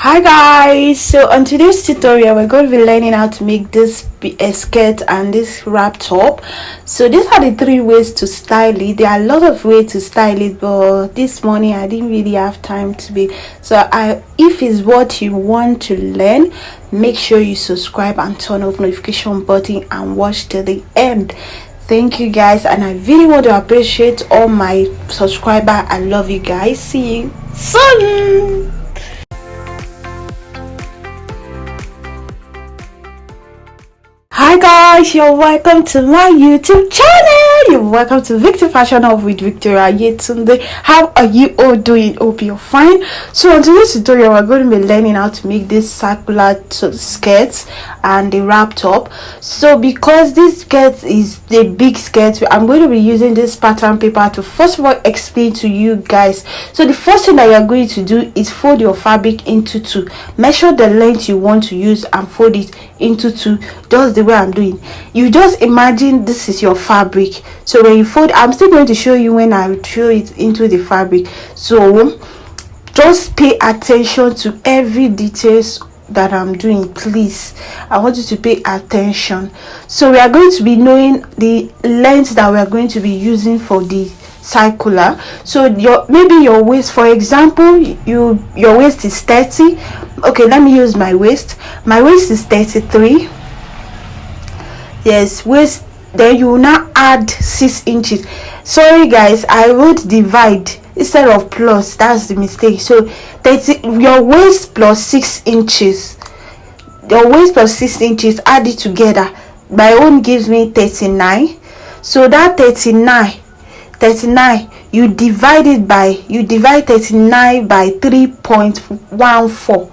Hi guys, so on today's tutorial we're going to be learning how to make this skirt and this wrap top. So these are the three ways to style it. There are a lot of ways to style it, but this morning I didn't really have time to be, so if it's what you want to learn, make sure you subscribe and turn off notification button and watch till the end. Thank you guys, and I really want to appreciate all my subscribers. I love you guys. See you soon. Hi guys, you're welcome to my YouTube channel. You're welcome to VicTeeFashionHub with Victoria Yetunde. How are you all doing? Hope you're fine. So on today's tutorial we're going to be learning how to make this circular skirts and the wrap top. So because this skirt is the big skirt, I'm going to be using this pattern paper to first of all explain to you guys. So the first thing that you're going to do is fold your fabric into two. Measure the length you want to use and fold it into two, just the way I'm doing. You just imagine this is your fabric. So when you fold, I'm still going to show you when I throw it into the fabric. So just pay attention to every details that I'm doing, please. I want you to pay attention. So we are going to be knowing the length that we are going to be using for the circular. So maybe your waist, for example, your waist is 30. Okay, let me use my waist. My waist is 33. Yes, waist. Then you will now add 6 inches. Sorry guys, I wrote divide instead of plus. That's the mistake. So 30, your waist plus 6 inches. Your waist plus 6 inches, add it together. My own gives me 39. So that 39, you divide 39 by 3.14.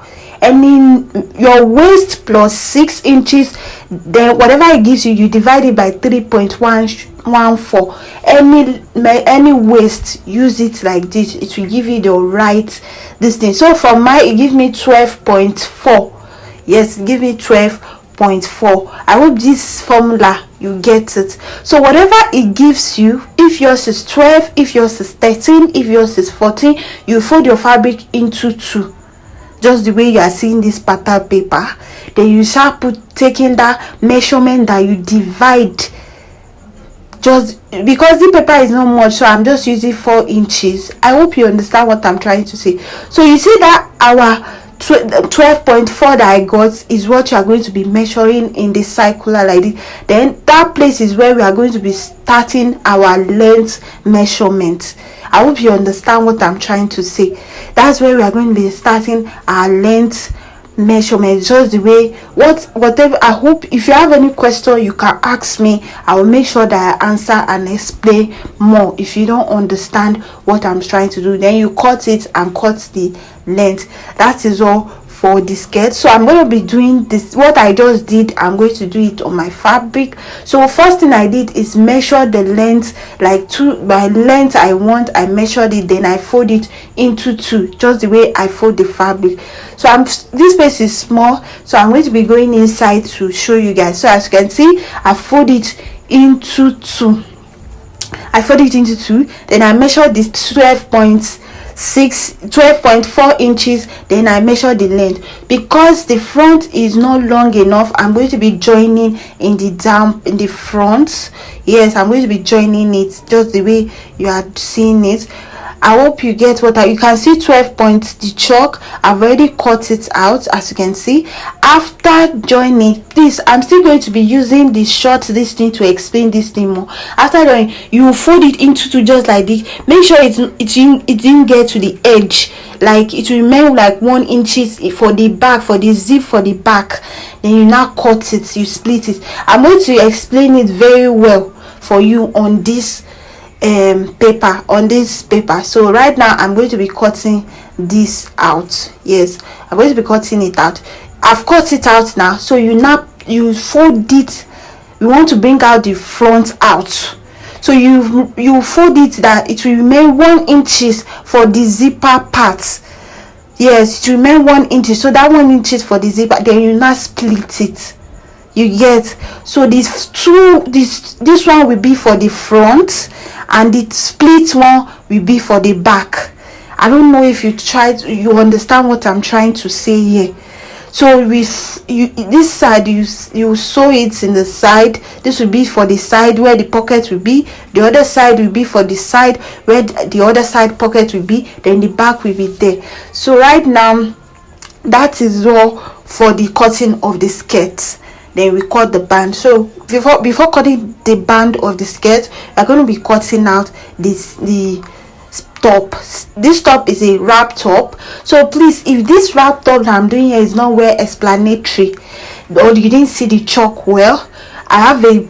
Your waist plus 6 inches, then whatever it gives you, you divide it by 3.14. Any waist, use it like this. It will give you the right thing. So for mine, it gives me 12.4. yes, give me 12.4. I hope this formula you get it. So whatever it gives you, if yours is 12, if yours is 13, if yours is 14, you fold your fabric into two, just the way you are seeing this pattern paper. Then you start taking that measurement that you divide, just because the paper is not much, so I'm just using 4 inches. I hope you understand what I'm trying to say. So you see that our 12.4 that I got is what you are going to be measuring in the circular like this. Then that place is where we are going to be starting our length measurement. I hope you understand what I'm trying to say. That's where we are going to be starting our length measurement, just the way whatever. I hope if you have any question you can ask me. I will make sure that I answer and explain more. If you don't understand what I'm trying to do, then you cut it and cut the length. That is all for the skirt. So I'm going to be doing this, what I just did. I'm going to do it on my fabric. So first thing I did is measure the length, like by length I want. I measured it, then I fold it into two, just the way I fold the fabric. So this space is small, so I'm going to be going inside to show you guys. So as you can see, I fold it into two. Then I measure this 12.4 inches. Then I measure the length. Because the front is not long enough, I'm going to be joining in the front. Yes, I'm going to be joining it just the way you are seeing it. I hope you get what you can see. 12 points, the chalk, I've already cut it out, as you can see. After joining this, I'm still going to be using this thing to explain this thing more. After joining, you fold it into two, just like this. Make sure it didn't get to the edge, like it will remain like 1 inch for the back, for the zip for the back. Then you now cut it, you split it. I'm going to explain it very well for you on this paper. So right now I'm going to be cutting this out. Yes, I'm going to be cutting it out. I've cut it out now. So you fold it. You want to bring out the front out, so you fold it that it will remain 1 inch for the zipper part. Yes, it will remain 1 inch, so that 1 inch for the zipper. Then you now split it. You get, so this one will be for the front and the split one will be for the back. I don't know if you understand what I'm trying to say here. So with this side, you sew it in the side. This will be for the side where the pocket will be. The other side will be for the side where the other side pocket will be. Then the back will be there. So right now, that is all for the cutting of the skirt. Then we cut the band. So before cutting the band of the skirt, we're going to be cutting out the top. This top is a wrap top. So please, if this wrap top that I'm doing here is not well explanatory, or you didn't see the chalk well, I have a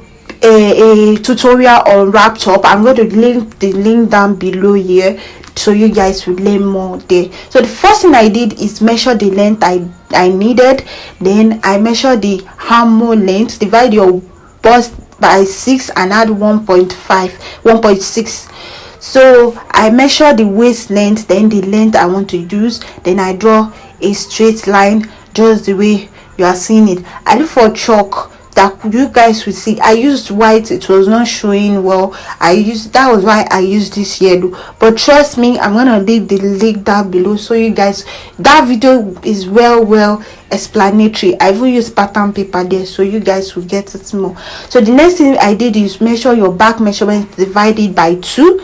tutorial on wrap top. I'm going to link the link down below here, so you guys will learn more there. So the first thing I did is measure the length I needed. Then I measure the armhole length. Divide your bust by 6 and add 1.6. So I measure the waist length, then the length I want to use. Then I draw a straight line just the way you are seeing it. I look for chalk that you guys will see. I used white, it was not showing well. That was why I used this yellow. But trust me, I'm gonna leave the link down below, so you guys, that video is well explanatory. I even use pattern paper there, so you guys will get it more. So the next thing I did is measure your back measurement, divide it by 2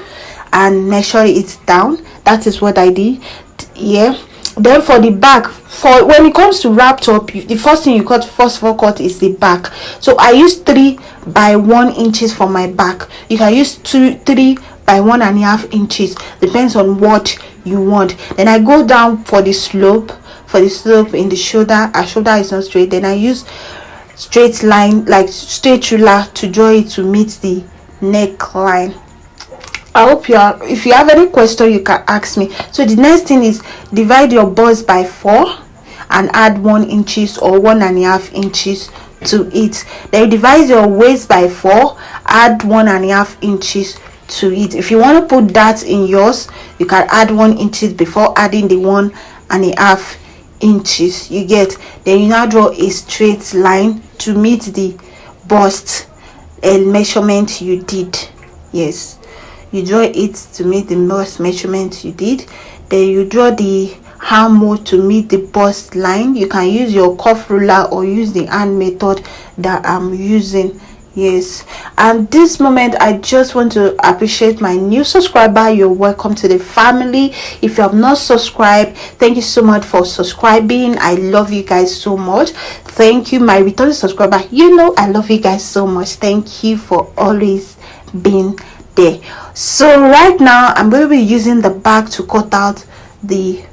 and measure it down. That is what I did here. Then for the back, for when it comes to wrap top, the first thing you first of all cut is the back. So I use 3 by 1 inches for my back. You can use 3 by 1.5 inches, depends on what you want. Then I go down for the slope in the shoulder. Our shoulder is not straight. Then I use straight line, like straight ruler, to draw it to meet the neckline. I hope if you have any question, you can ask me. So the next thing is divide your bust by 4 and add 1 inches or 1.5 inches to it. Then divide your waist by 4, add 1.5 inches to it. If you want to put that in yours, you can add 1 inches before adding the 1.5 inches. You get. Then you now draw a straight line to meet the bust measurement you did. Yes, you draw it to meet the bust measurement you did. Then you draw the armhole to meet the bust line. You can use your cuff ruler or use the hand method that I'm using. Yes, and this moment I just want to appreciate my new subscriber. You're welcome to the family. If you have not subscribed, thank you so much for subscribing. I love you guys so much. Thank you, my returning subscriber. You know I love you guys so much. Thank you for always being there. So right now I'm going to be using the back to cut out the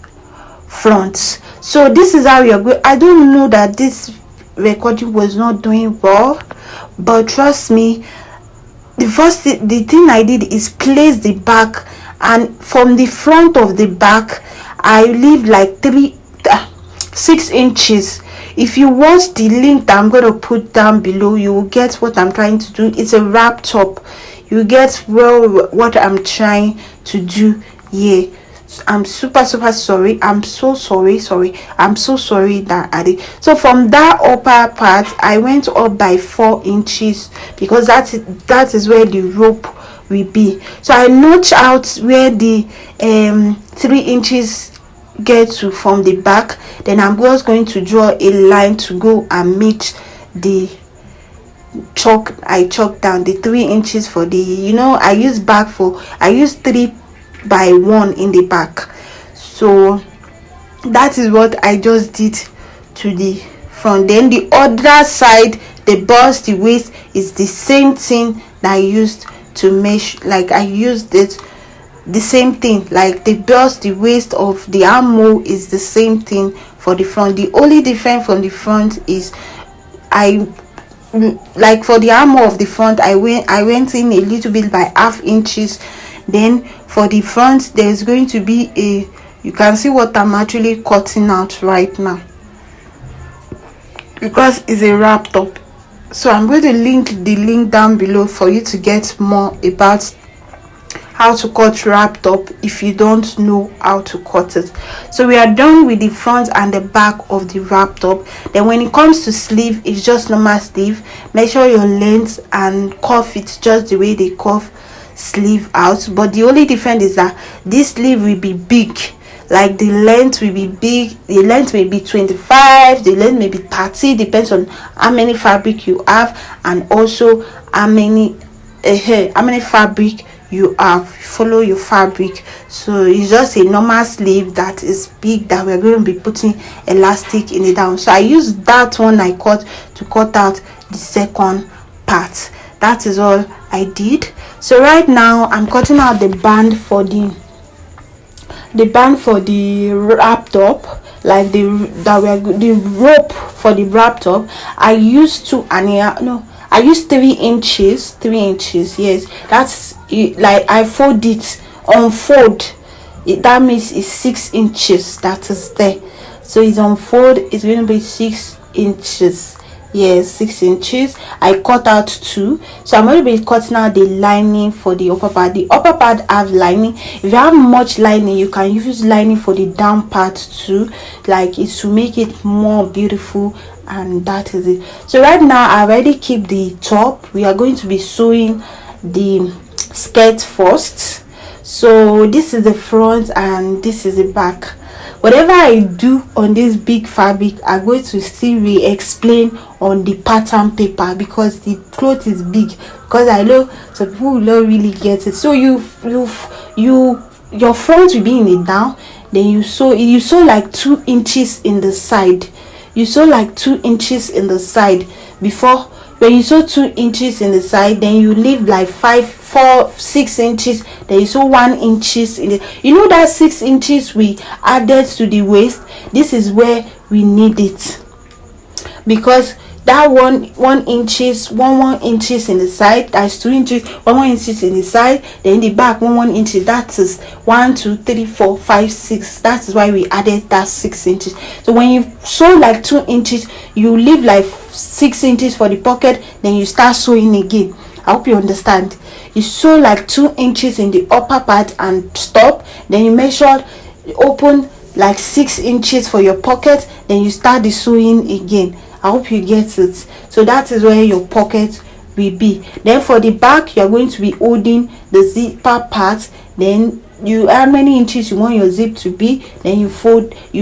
front. So this is how you're going. I don't know that this recording was not doing well, but trust me, the thing I did is place the back, and from the front of the back I leave like 6 inches. If you watch the link that I'm going to put down below, you will get what I'm trying to do. It's a wrap top. You get well what I'm trying to do here. I'm super sorry. I'm so sorry that I did. So from that upper part I went up by 4 inches, because that is where the rope will be. So I notch out where the 3 inches get to from the back. Then I'm just going to draw a line to go and meet the chalk. I chalk down the 3 inches for the, I use 3 by 1 in the back. So that is what I just did to the front. Then the other side, the bust, the waist, is the same thing that I used to measure. Like I used it the same thing, like the bust, the waist of the armhole is the same thing for the front. The only difference from the front is like for the armhole of the front I went in a little bit by ½ inches. Then for the front there's going to be you can see what I'm actually cutting out right now, because it's a wrap top. So I'm going to link the link down below for you to get more about how to cut wrap top if you don't know how to cut it. So we are done with the front and the back of the wrap top. Then when it comes to sleeve, it's just normal sleeve. Measure your length and cuff it just the way they cuff sleeve out, but the only difference is that this sleeve will be big. Like the length will be big, the length may be 25, the length may be 30, depends on how many fabric you have, and also how many fabric you have. Follow your fabric. So it's just a normal sleeve that is big that we're going to be putting elastic in it down. So I use that one I cut to cut out the second part. That is all I did. So right now I'm cutting out the band for the wrap top, like the rope for the wrap top. I used 3 inches. Yes, that's it. Like I fold it, unfold it, that means it's 6 inches that is there. So it's unfold, it's going to be 6 inches. Yes, 6 inches. I cut out 2, so I'm going to be cutting out the lining for the upper part. The upper part have lining. If you have much lining, you can use lining for the down part too, like it's to make it more beautiful. And that is it. So right now I already keep the top. We are going to be sewing the skirt first. So this is the front and this is the back. Whatever I do on this big fabric, I'm going to still re-explain on the pattern paper, because the cloth is big, because I know some people will not really get it. So your front will be in it down, then you sew like 2 inches in the side. You sew like 2 inches in the side. Before, when you sew 2 inches in the side, then you leave like 6 inches, then you sew 1 inches in it. You know that 6 inches we added to the waist, this is where we need it, because that 1 inches in the side, that's 2 inches, 1 inches in the side, then in the back 1 inch, that is 1 2 3 4 5 6. That is why we added that 6 inches. So when you sew like 2 inches, you leave like 6 inches for the pocket, then you start sewing again. I hope you understand. You sew like 2 inches in the upper part and stop, then you measure open like 6 inches for your pocket, then you start the sewing again. I hope you get it. So that is where your pocket will be. Then for the back, you are going to be holding the zipper part. Then you, how many inches you want your zip to be, then you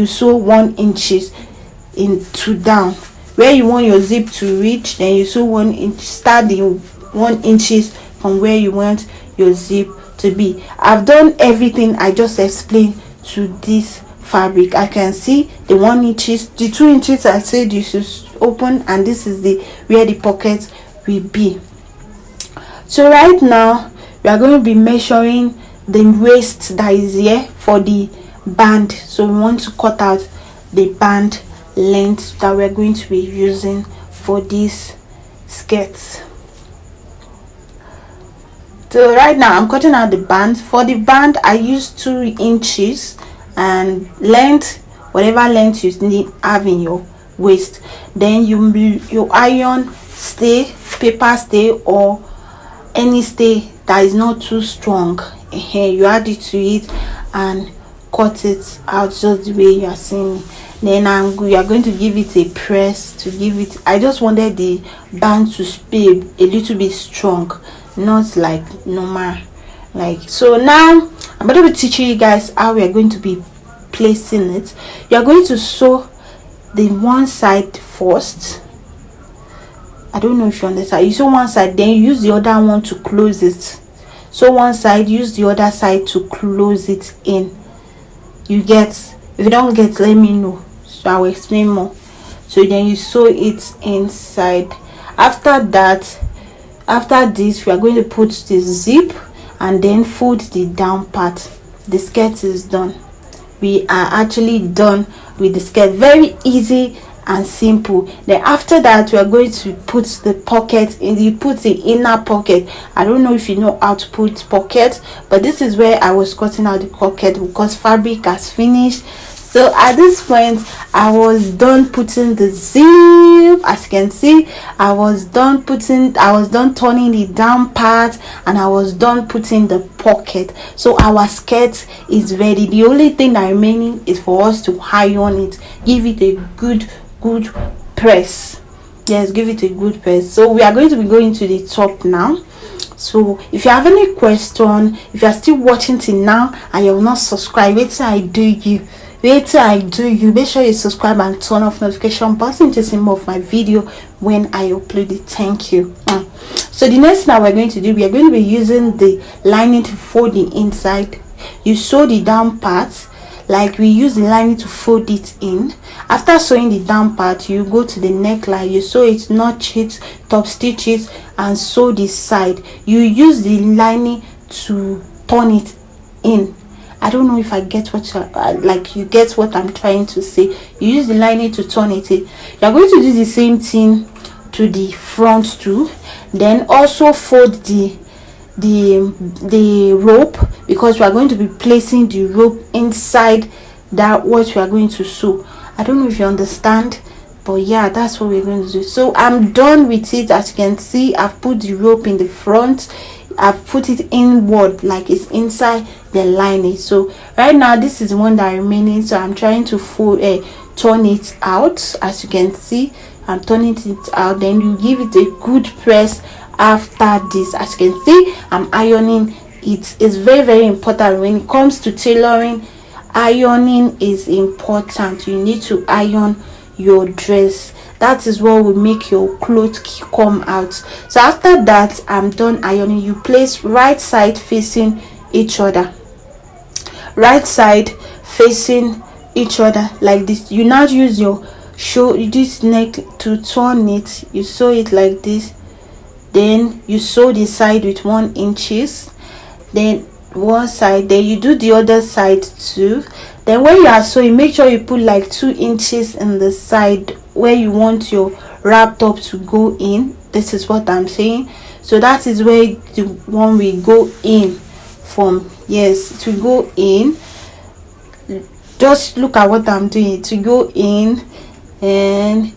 sew 1 inches into down. Where you want your zip to reach, then you sew 1 inch, start the 1 inches from where you want your zip to be. I've done everything I just explained to this fabric. I can see the 1 inches, the 2 inches I said you should open, and this is the where the pocket will be. So right now we are going to be measuring the waist that is here for the band. So we want to cut out the band length that we're going to be using for these skirts. So right now I'm cutting out the band. For the band I use 2 inches, and length, whatever length you need have in your waist. Then you iron stay, paper stay, or any stay that is not too strong. You add it to it and cut it out just the way you are seeing. Then we are going to give it a press to give it. I just wanted the band to be a little bit strong, not like normal. Like so. Now I'm going to be teaching you guys how we are going to be placing it. You are going to sew the one side first. I don't know if you understand. You sew one side, then you use the other one to close it. So one side, use the other side to close it in. You get? If you don't get, let me know, so I will explain more. So then you sew it inside. After that, after this, we are going to put the zip and then fold the down part. The skirt is done. We are actually done with the skirt. Very easy and simple. Then after that, we are going to put the pocket in. You put the inner pocket. I don't know if you know how to put pocket, but this is where I was cutting out the pocket because fabric has finished. So at this point I was done putting the zip. As you can see, I was done turning the down part, and I was done putting the pocket. So our skirt is ready. The only thing that remaining is for us to iron it. Give it a good press. Yes, give it a good press. So we are going to be going to the top now. So if you have any question, if you are still watching till now and you're not subscribed, make sure you subscribe and turn off notification button to see more of my video when I upload it. Thank you. So the next thing that we're going to do, we are going to be using the lining to fold the inside. You sew the down part, like we use the lining to fold it in. After sewing the down part, you go to the neckline, you sew it, notch it, top stitch it, and sew the side. You use the lining to turn it in. I don't know if I get what you get what I'm trying to say. You use the lining to turn it in. You're going to do the same thing to the front too. Then also fold the rope, because we are going to be placing the rope inside that what we are going to sew. I don't know if you understand, but yeah, that's what we're going to do. So I'm done with it. As you can see, I've put the rope in the front, I've put it inward like it's inside the lining. So right now this is the one that remaining, so I'm trying to turn it out. As you can see, I'm turning it out. Then you give it a good press. After this, as you can see, I'm ironing it. It's very, very important when it comes to tailoring. Ironing is important. You need to iron your dress. That is what will make your clothes come out. So after that, I'm done ironing. You place right side facing each other, right side facing each other like this. You now use your this neck to turn it. You sew it like this. Then you sew the side with 1 inch, then one side, then you do the other side too. Then when you are sewing, make sure you put like 2 inches in the side where you want your wrap top to go in. This is what I'm saying. So that is where the one will go in from. Yes, to go in. Just look at what I'm doing to go in. And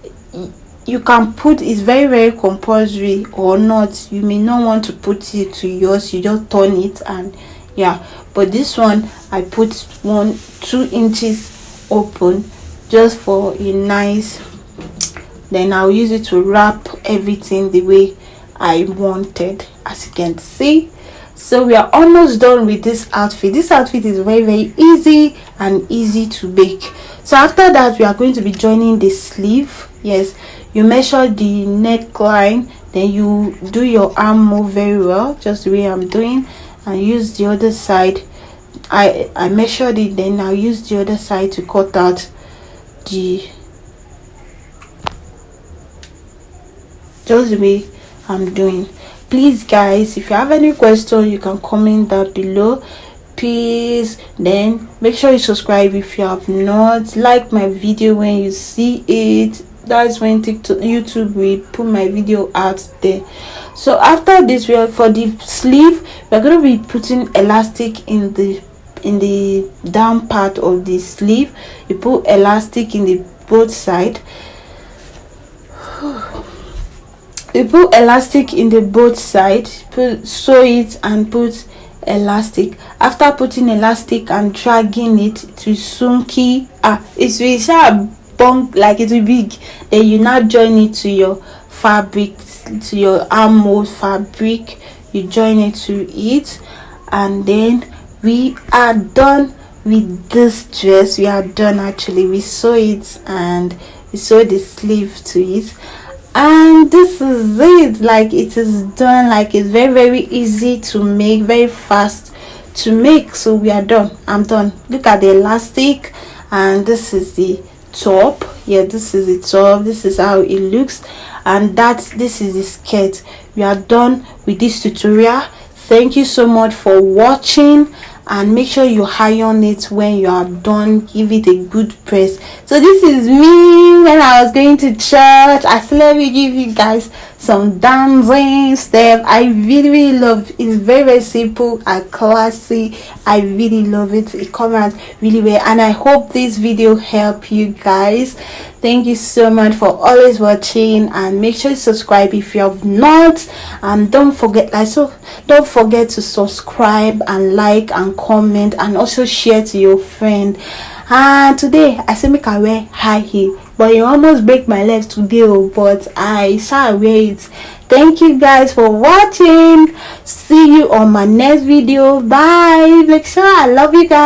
you can put, it's very, very compulsory or not. You may not want to put it to yours, you just turn it, and yeah. But this one I put 2 inches open just for a nice. Then I'll use it to wrap everything the way I wanted, as you can see. So we are almost done with this outfit. This outfit is very, very easy and easy to make. So after that, we are going to be joining the sleeve. Yes, you measure the neckline, then you do your arm move very well, just the way I'm doing, and use the other side. I measured it, then I'll use the other side to cut out the, just the way I'm doing. Please guys, if you have any question, you can comment down below. Please, then make sure you subscribe if you have not. Like my video when you see it. That's when YouTube will put my video out there. So after this, we are for the sleeve, we're going to be putting elastic in the down part of the sleeve. You put elastic in the both side. You put elastic in the both side, sew it and put elastic. After putting elastic and dragging it to sunky, it will sharp bump like it will big. Then you now join it to your fabric, to your armhole fabric. You join it to it, and then we are done with this dress. We are done. Actually, we sew it and we sew the sleeve to it, and this is it. Like, it is done. Like, it's very, very easy to make, very fast to make. So we are done. I'm done. Look at the elastic, and this is the top. Yeah, this is the top. This is how it looks, and this is the skirt. We are done with this tutorial. Thank you so much for watching, and make sure you iron it when you are done. Give it a good press. So this is me when I was going to church. I said, let me give you guys some dancing step. I really, really love it. It's very, very simple and classy. I really love it. It comes out really well, and I hope this video helped you guys. Thank you so much for always watching, and make sure you subscribe if you have not, and don't forget to subscribe and like and comment, and also share to your friend. And today I say make I wear high heel, but you almost break my legs today, but I shall wear it. Thank you guys for watching. See you on my next video. Bye. Make sure I love you guys.